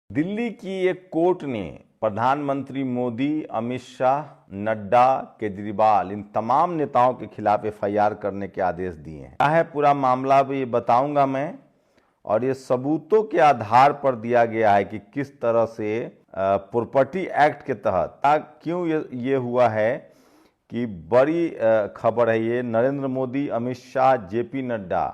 दिल्ली की एक कोर्ट ने प्रधानमंत्री मोदी, अमित शाह, नड्डा, केजरीवाल इन तमाम नेताओं के खिलाफ एफआईआर करने के आदेश दिए हैं। क्या है पूरा मामला ये बताऊंगा मैं, और ये सबूतों के आधार पर दिया गया है कि किस तरह से प्रॉपर्टी एक्ट के तहत क्यों ये हुआ है कि बड़ी खबर है। ये नरेंद्र मोदी, अमित शाह, जेपी नड्डा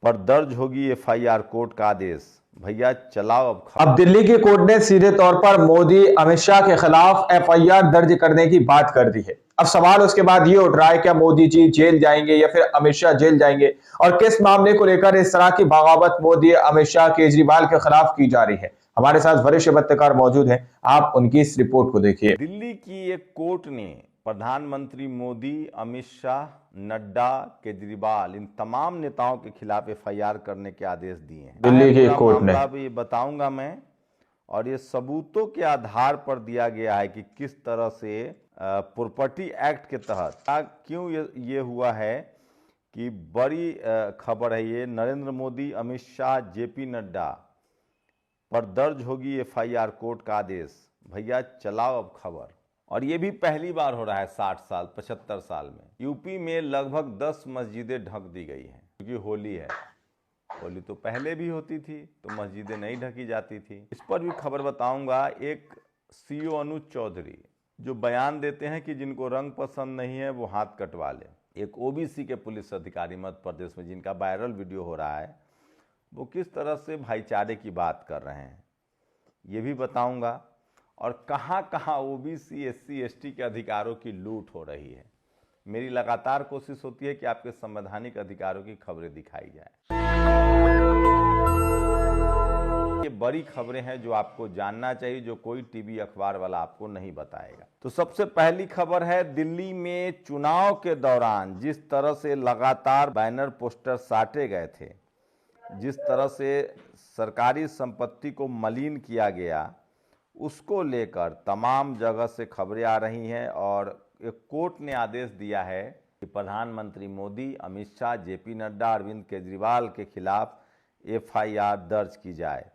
पर दर्ज होगी एफआईआर, कोर्ट का आदेश। भैया चलाओ अब दिल्ली की कोर्ट ने सीधे तौर पर मोदी, अमित शाह के खिलाफ एफआईआर दर्ज करने की बात कर दी है। अब सवाल उसके बाद ये उठ रहा है, क्या मोदी जी जेल जाएंगे या फिर अमित शाह जेल जाएंगे, और किस मामले को लेकर इस तरह की बगावत मोदी, अमित शाह, केजरीवाल के खिलाफ की जा रही है। हमारे साथ वरिष्ठ पत्रकार मौजूद हैं, आप उनकी इस रिपोर्ट को देखिए। दिल्ली की एक कोर्ट ने प्रधानमंत्री मोदी, अमित शाह, नड्डा, केजरीवाल इन तमाम नेताओं के खिलाफ एफआईआर करने के आदेश दिए हैं। दिल्ली की कोर्ट ने ये बताऊंगा मैं, और ये सबूतों के आधार पर दिया गया है कि किस तरह से प्रॉपर्टी एक्ट के तहत क्यों ये हुआ है कि बड़ी खबर है। ये नरेंद्र मोदी, अमित शाह, जेपी नड्डा पर दर्ज होगी एफआईआर, कोर्ट का आदेश। भैया चलाओ अब खबर। और ये भी पहली बार हो रहा है 60 साल 75 साल में। यूपी में लगभग 10 मस्जिदें ढक दी गई हैं क्योंकि होली है। होली तो पहले भी होती थी तो मस्जिदें नहीं ढकी जाती थी। इस पर भी खबर बताऊंगा। एक सीओ अनुज चौधरी जो बयान देते हैं कि जिनको रंग पसंद नहीं है वो हाथ कटवा ले। एक ओबीसी के पुलिस अधिकारी मध्य प्रदेश में जिनका वायरल वीडियो हो रहा है, वो किस तरह से भाईचारे की बात कर रहे हैं ये भी बताऊंगा। और कहां कहां ओबीसी, एससी, एसटी के अधिकारों की लूट हो रही है। मेरी लगातार कोशिश होती है कि आपके संवैधानिक अधिकारों की खबरें दिखाई जाए। ये बड़ी खबरें हैं जो आपको जानना चाहिए, जो कोई टीवी अखबार वाला आपको नहीं बताएगा। तो सबसे पहली खबर है, दिल्ली में चुनाव के दौरान जिस तरह से लगातार बैनर पोस्टर साटे गए थे, जिस तरह से सरकारी संपत्ति को मलिन किया गया, उसको लेकर तमाम जगह से खबरें आ रही हैं। और एक कोर्ट ने आदेश दिया है कि प्रधानमंत्री मोदी, अमित शाह, जेपी नड्डा, अरविंद केजरीवाल के खिलाफ एफआईआर दर्ज की जाए।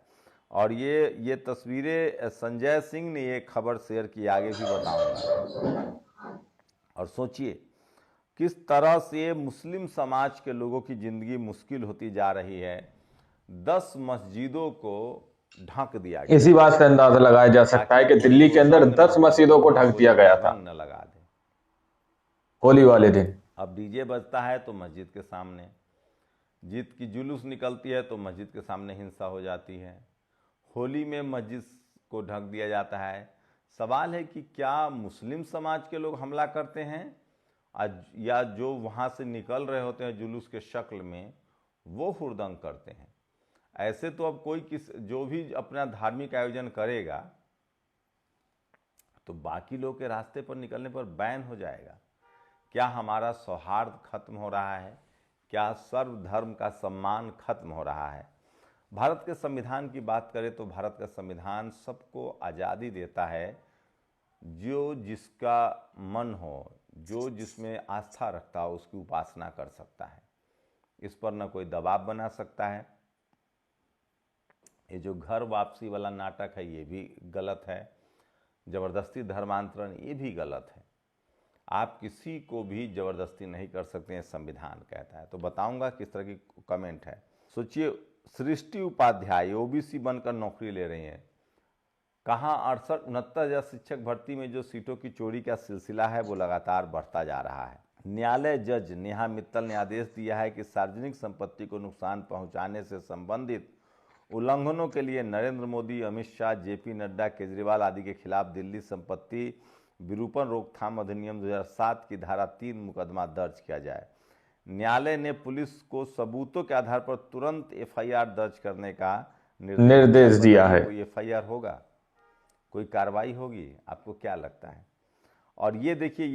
और ये तस्वीरें संजय सिंह ने ये खबर शेयर की, आगे भी बताऊंगा। और सोचिए किस तरह से मुस्लिम समाज के लोगों की जिंदगी मुश्किल होती जा रही है। 10 मस्जिदों को ढक दिया गया। इसी बात से अंदाजा लगाया जा सकता है कि दिल्ली के अंदर 10 मस्जिदों को ढक दिया गया था न लगा दे होली वाले दिन। अब डीजे बजता है तो मस्जिद के सामने, जीत की जुलूस निकलती है तो मस्जिद के सामने हिंसा हो जाती है। होली में मस्जिद को ढक दिया जाता है। सवाल है कि क्या मुस्लिम समाज के लोग हमला करते हैं या जो वहाँ से निकल रहे होते हैं जुलूस के शक्ल में वो हुड़दंग करते हैं। ऐसे तो अब कोई जो भी अपना धार्मिक आयोजन करेगा तो बाकी लोग के रास्ते पर निकलने पर बैन हो जाएगा। क्या हमारा सौहार्द खत्म हो रहा है? क्या सर्वधर्म का सम्मान खत्म हो रहा है? भारत के संविधान की बात करें तो भारत का संविधान सबको आज़ादी देता है, जो जिसका मन हो, जो जिसमें आस्था रखता हो उसकी उपासना कर सकता है। इस पर न कोई दबाव बना सकता है। ये जो घर वापसी वाला नाटक है ये भी गलत है। ज़बरदस्ती धर्मांतरण ये भी गलत है। आप किसी को भी ज़बरदस्ती नहीं कर सकते हैं, संविधान कहता है। तो बताऊंगा किस तरह की कमेंट है। सोचिए, सृष्टि उपाध्याय ओबीसी बनकर नौकरी ले रही हैं। कहाँ 68-69 शिक्षक भर्ती में जो सीटों की चोरी का सिलसिला है वो लगातार बढ़ता जा रहा है। न्यायालय जज नेहा मित्तल ने आदेश दिया है कि सार्वजनिक संपत्ति को नुकसान पहुंचाने से संबंधित उल्लंघनों के लिए नरेंद्र मोदी, अमित शाह, जेपी नड्डा, केजरीवाल आदि के खिलाफ दिल्ली संपत्ति विरूपण रोकथाम अधिनियम 2007 की धारा 3 मुकदमा दर्ज किया जाए। न्यायालय ने पुलिस को सबूतों के आधार पर तुरंत एफआईआर दर्ज करने का निर्देश दिया है। कोई एफआईआर होगा, कोई कार्रवाई होगी? आपको क्या लगता है? और ये देखिए,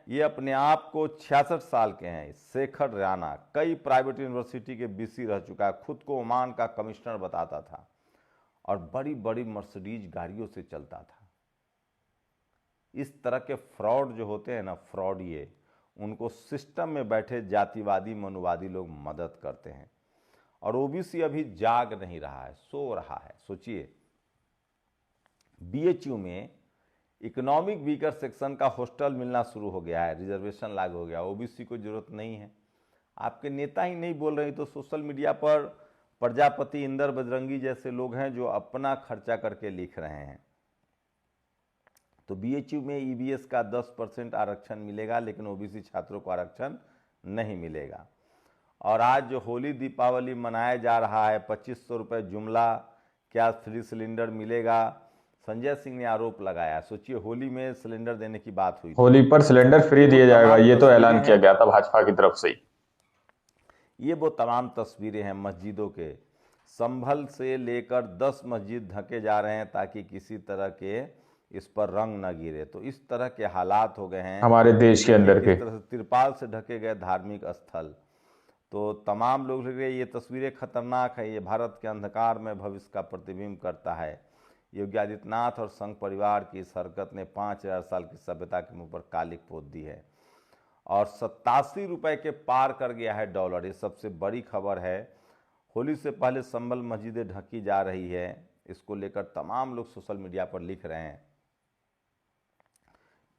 ये अपने आप को 66 साल के हैं शेखर राणा। कई प्राइवेट यूनिवर्सिटी के बीसी रह चुका है, खुद को ओमान का कमिश्नर बताता था और बड़ी बड़ी मर्सिडीज गाड़ियों से चलता था। इस तरह के फ्रॉड जो होते हैं ना, फ्रॉडिये, उनको सिस्टम में बैठे जातिवादी मनुवादी लोग मदद करते हैं। और ओबीसी अभी जाग नहीं रहा है, सो रहा है। सोचिए, बीएचयू में इकोनॉमिक वीकर सेक्शन का हॉस्टल मिलना शुरू हो गया है, रिजर्वेशन लागू हो गया, ओबीसी को जरूरत नहीं है। आपके नेता ही नहीं बोल रहे तो सोशल मीडिया पर प्रजापति, इंदर बजरंगी जैसे लोग हैं जो अपना खर्चा करके लिख रहे हैं। तो बीएचयू में ईवीएस का 10% आरक्षण मिलेगा, लेकिन ओबीसी छात्रों को आरक्षण नहीं मिलेगा। और आज जो होली दीपावली मनाया जा रहा है, 2500 रुपये जुमला, क्या फ्री सिलेंडर मिलेगा? संजय सिंह ने आरोप लगाया। सोचिए, होली में सिलेंडर देने की बात हुई, होली पर सिलेंडर फ्री दिया जाएगा, ये तो ऐलान किया गया था भाजपा की तरफ से ही। ये वो तमाम तस्वीरें हैं मस्जिदों के। संभल से लेकर 10 मस्जिद ढके जा रहे हैं ताकि किसी तरह के इस पर रंग न गिरे। तो इस तरह के हालात हो गए हैं हमारे देश के अंदर के। इस तरह से तिरपाल से ढके गए धार्मिक स्थल। तो तमाम लोग लिख रहे हैं ये तस्वीरें खतरनाक है, ये भारत के अंधकार में भविष्य का प्रतिबिंब करता है। योगी आदित्यनाथ और संघ परिवार की इस हरकत ने 5000 साल की सभ्यता के मुंह पर कालिक पोत दी है। और 87 रुपये के पार कर गया है डॉलर, ये सबसे बड़ी खबर है। होली से पहले संभल मस्जिदें ढकी जा रही है, इसको लेकर तमाम लोग सोशल मीडिया पर लिख रहे हैं।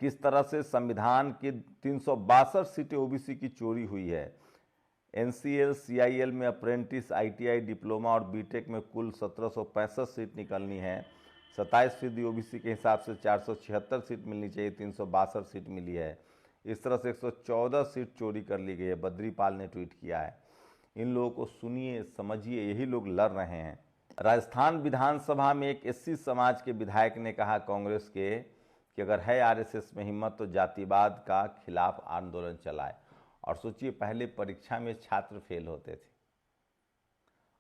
किस तरह से संविधान की 362 सीटें ओबीसी की चोरी हुई है। एनसीएल, सीआईएल में अप्रेंटिस, आईटीआई, डिप्लोमा और बीटेक में कुल 1765 सीट निकलनी है। 27% ओबीसी के हिसाब से 476 सीट मिलनी चाहिए, 362 सीट मिली है। इस तरह से 114 सीट चोरी कर ली गई है। बद्रीपाल ने ट्वीट किया है। इन लोगों को सुनिए, समझिए, यही लोग लड़ रहे हैं। राजस्थान विधानसभा में एक एससी समाज के विधायक ने कहा कांग्रेस के कि अगर है आरएसएस में हिम्मत तो जातिवाद का खिलाफ आंदोलन चलाए। और सोचिए, पहले परीक्षा में छात्र फेल होते थे,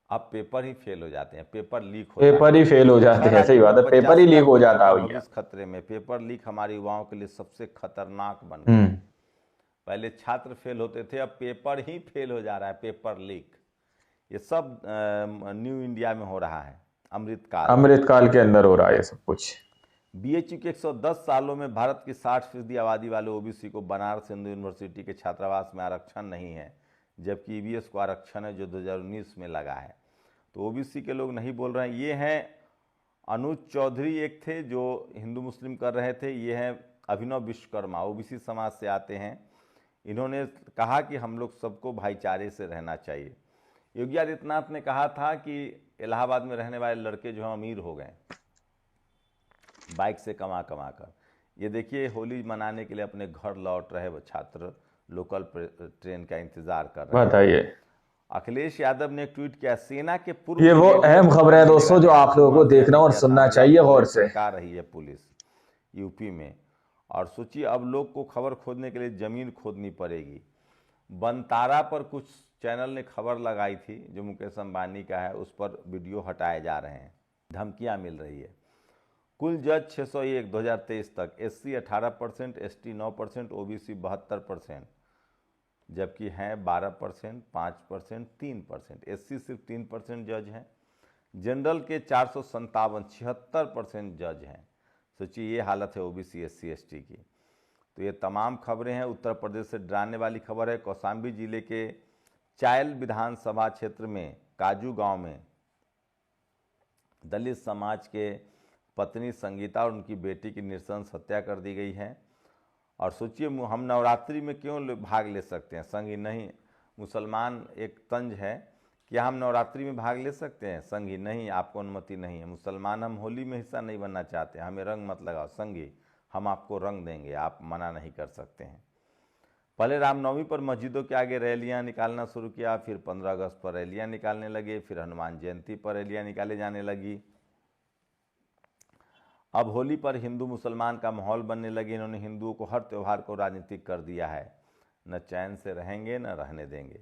अब पेपर ही फेल हो जाते हैं, पेपर लीक हो पेपर ही फेल हो जाते हैं। सही बात है, पेपर ही लीक हो जाता है। भविष्य खतरे में, पेपर लीक हमारे युवाओं के लिए सबसे खतरनाक बन गया। पहले छात्र फेल होते थे, अब पेपर ही फेल हो जा रहा है, पेपर लीक। ये सब न्यू इंडिया में हो रहा है, अमृतकाल के अंदर हो रहा है ये सब कुछ। बीएचयू के 110 सालों में भारत की 60% आबादी वाले ओबीसी को बनारस हिंदू यूनिवर्सिटी के छात्रावास में आरक्षण नहीं है, जबकि ईवीएस को आरक्षण है जो 2019 में लगा है। तो ओबीसी के लोग नहीं बोल रहे हैं। ये हैं अनुज चौधरी, एक थे जो हिंदू मुस्लिम कर रहे थे। ये हैं अभिनव विश्वकर्मा, ओबीसी समाज से आते हैं। इन्होंने कहा कि हम लोग सबको भाईचारे से रहना चाहिए। योगी आदित्यनाथ ने कहा था कि इलाहाबाद में रहने वाले लड़के जो हैं अमीर हो गए बाइक से कमा कमा कर। ये देखिए, होली मनाने के लिए अपने घर लौट रहे वो छात्र लोकल ट्रेन का इंतजार कर रहे हैं। बताइए, अखिलेश यादव ने ट्वीट किया, सेना के पूर्व, ये वो अहम खबर है दोस्तों जो आप लोगों को देखना और सुनना चाहिए गौर से। रही है पुलिस यूपी में। और सोचिए, अब लोग को खबर खोदने के लिए जमीन खोदनी पड़ेगी। बनतारा पर कुछ चैनल ने खबर लगाई थी जो मुकेश अंबानी का है, उस पर वीडियो हटाए जा रहे हैं, धमकियां मिल रही है। कुल जज 601 2023 तक, एससी 18%, एसटी 9%, ओबीसी 72%, जबकि हैं 12%, 5%, 3%। एससी सिर्फ 3% जज हैं। जनरल के 457, 76% जज हैं। सोचिए, ये हालत है ओबीसी, एससी, एसटी की। तो ये तमाम खबरें हैं। उत्तर प्रदेश से डराने वाली खबर है। कौशाम्बी जिले के चायल विधानसभा क्षेत्र में काजू गांव में दलित समाज के पत्नी संगीता और उनकी बेटी की नृशंस हत्या कर दी गई है। और सोचिए, हम नवरात्रि में क्यों भाग ले सकते हैं? संगी नहीं। मुसलमान एक तंज है कि हम नवरात्रि में भाग ले सकते हैं, संगी नहीं, आपको अनुमति नहीं है। मुसलमान, हम होली में हिस्सा नहीं बनना चाहते, हमें रंग मत लगाओ। संगी, हम आपको रंग देंगे, आप मना नहीं कर सकते हैं। पहले रामनवमी पर मस्जिदों के आगे रैलियां निकालना शुरू किया, फिर 15 अगस्त पर रैलियां निकालने लगे, फिर हनुमान जयंती पर रैलियां निकाले जाने लगी। अब होली पर हिंदू मुसलमान का माहौल बनने लगे। इन्होंने हिंदुओं को हर त्यौहार को राजनीतिक कर दिया है। न चैन से रहेंगे न रहने देंगे।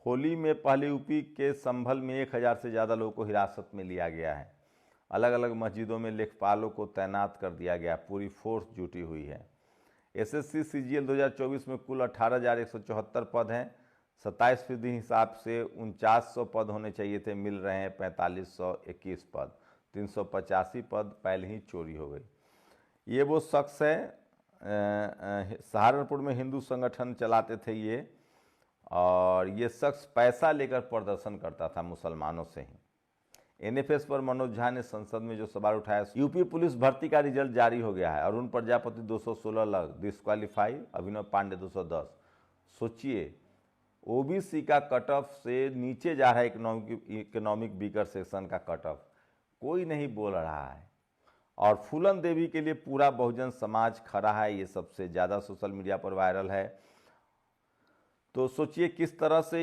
होली में पहले यूपी के संभल में 1000 से ज़्यादा लोगों को हिरासत में लिया गया है। अलग अलग मस्जिदों में लेखपालों को तैनात कर दिया गया, पूरी फोर्स जुटी हुई है। एसएससी सीजीएल 2024 में कुल 18,174 पद हैं। 27% हिसाब से 4900 पद होने चाहिए थे, मिल रहे हैं 4521 पद। 385 पद पहले ही चोरी हो गई। ये वो शख्स है, सहारनपुर में हिंदू संगठन चलाते थे ये, और ये शख्स पैसा लेकर प्रदर्शन करता था मुसलमानों से ही। एनएफएस पर मनोज झा ने संसद में जो सवाल उठाया। यूपी पुलिस भर्ती का रिजल्ट जारी हो गया है। अरुण प्रजापति 216 लग डिस्क्वालीफाई, अभिनव पांडे 210। सोचिए, ओबीसी का कट ऑफ से नीचे जा रहा है इकोनॉमिक वीकर सेक्शन का कट ऑफ, कोई नहीं बोल रहा है। और फूलन देवी के लिए पूरा बहुजन समाज खड़ा है, ये सबसे ज़्यादा सोशल मीडिया पर वायरल है। तो सोचिए किस तरह से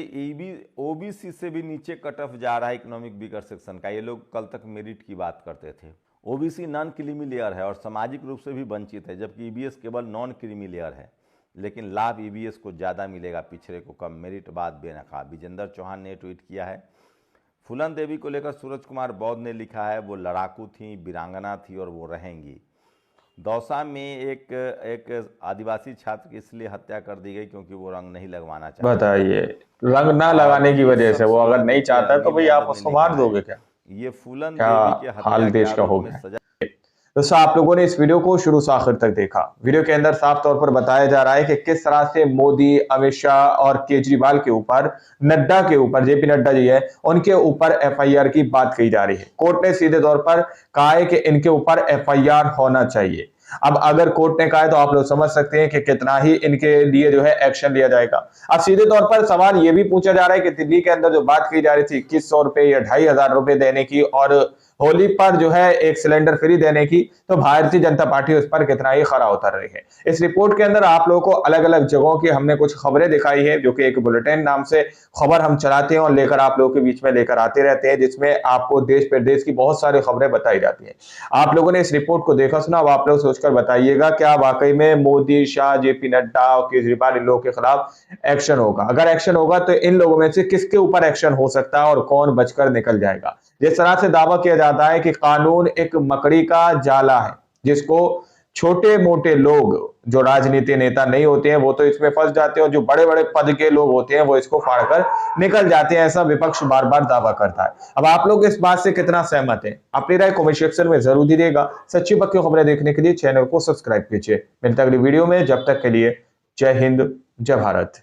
ओबीसी से भी नीचे कट ऑफ जा रहा है इकोनॉमिक वीकर सेक्शन का। ये लोग कल तक मेरिट की बात करते थे। ओबीसी नॉन क्रीमी लेयर है और सामाजिक रूप से भी वंचित है, जबकि ईबीएस केवल नॉन क्रीमी लेयर है, लेकिन लाभ ईबीएस को ज़्यादा मिलेगा, पिछड़े को कम। मेरिट बाद बेनकाब। विजेंद्र चौहान ने ट्वीट किया है। फूलन देवी को लेकर सूरज कुमार बौद्ध ने लिखा है, वो लड़ाकू थी, वीरांगना थी और वो रहेंगी। दौसा में एक आदिवासी छात्र की इसलिए हत्या कर दी गई क्योंकि वो रंग नहीं लगवाना चाहता। बताइए, रंग ना लगाने की वजह से वो अगर नहीं चाहता तो भाई आप उसको मार दोगे क्या? ये फूलन क्या देवी के हाल देश का हो में गया। सजा। दोस्तों, आप लोगों ने इस वीडियो को शुरू से आखिर तक देखा। वीडियो के अंदर साफ तौर पर बताया जा रहा है कि किस तरह से मोदी, अमित शाह और केजरीवाल के ऊपर, नड्डा के ऊपर, जेपी नड्डा जी है, उनके ऊपर एफआईआर की बात कही जा रही है। कोर्ट ने सीधे तौर पर कहा है कि इनके ऊपर एफआईआर होना चाहिए। अब अगर कोर्ट ने कहा है तो आप लोग समझ सकते हैं कि कितना ही इनके लिए जो है एक्शन लिया जाएगा। अब सीधे तौर पर सवाल यह भी पूछा जा रहा है कि दिल्ली के अंदर जो बात की जा रही थी 2100 रुपए या 2500 रुपए देने की और होली पर जो है एक सिलेंडर फ्री देने की, तो भारतीय जनता पार्टी उस पर कितना ही खरा उतर रही है। इस रिपोर्ट के अंदर आप लोगों को अलग अलग जगहों की हमने कुछ खबरें दिखाई है, जो कि एक बुलेटिन नाम से खबर हम चलाते हैं और लेकर आप लोगों के बीच में लेकर आते रहते हैं, जिसमें आपको देश प्रदेश की बहुत सारी खबरें बताई जाती हैं। आप लोगों ने इस रिपोर्ट को देखा सुना, अब आप लोग सोचकर बताइएगा क्या वाकई में मोदी, शाह, जेपी नड्डा और केजरीवाल इन लोगों के खिलाफ एक्शन होगा? अगर एक्शन होगा तो इन लोगों में से किसके ऊपर एक्शन हो सकता है और कौन बचकर निकल जाएगा? जिस तरह से दावा किया जाता है कि कानून एक मकड़ी का जाला है, जिसको छोटे मोटे लोग जो राजनीति नेता नहीं होते हैं वो तो इसमें फंस जाते हैं और जो बड़े बड़े पद के लोग होते हैं वो इसको फाड़कर निकल जाते हैं, ऐसा विपक्ष बार बार दावा करता है। अब आप लोग इस बात से कितना सहमत हैं? अपनी राय कमेंट सेक्शन में जरूर दीजिएगा। सच्ची पक्की खबरें देखने के लिए चैनल को सब्सक्राइब कीजिए। मिलते हैं अगली वीडियो में, जब तक के लिए जय हिंद, जय भारत।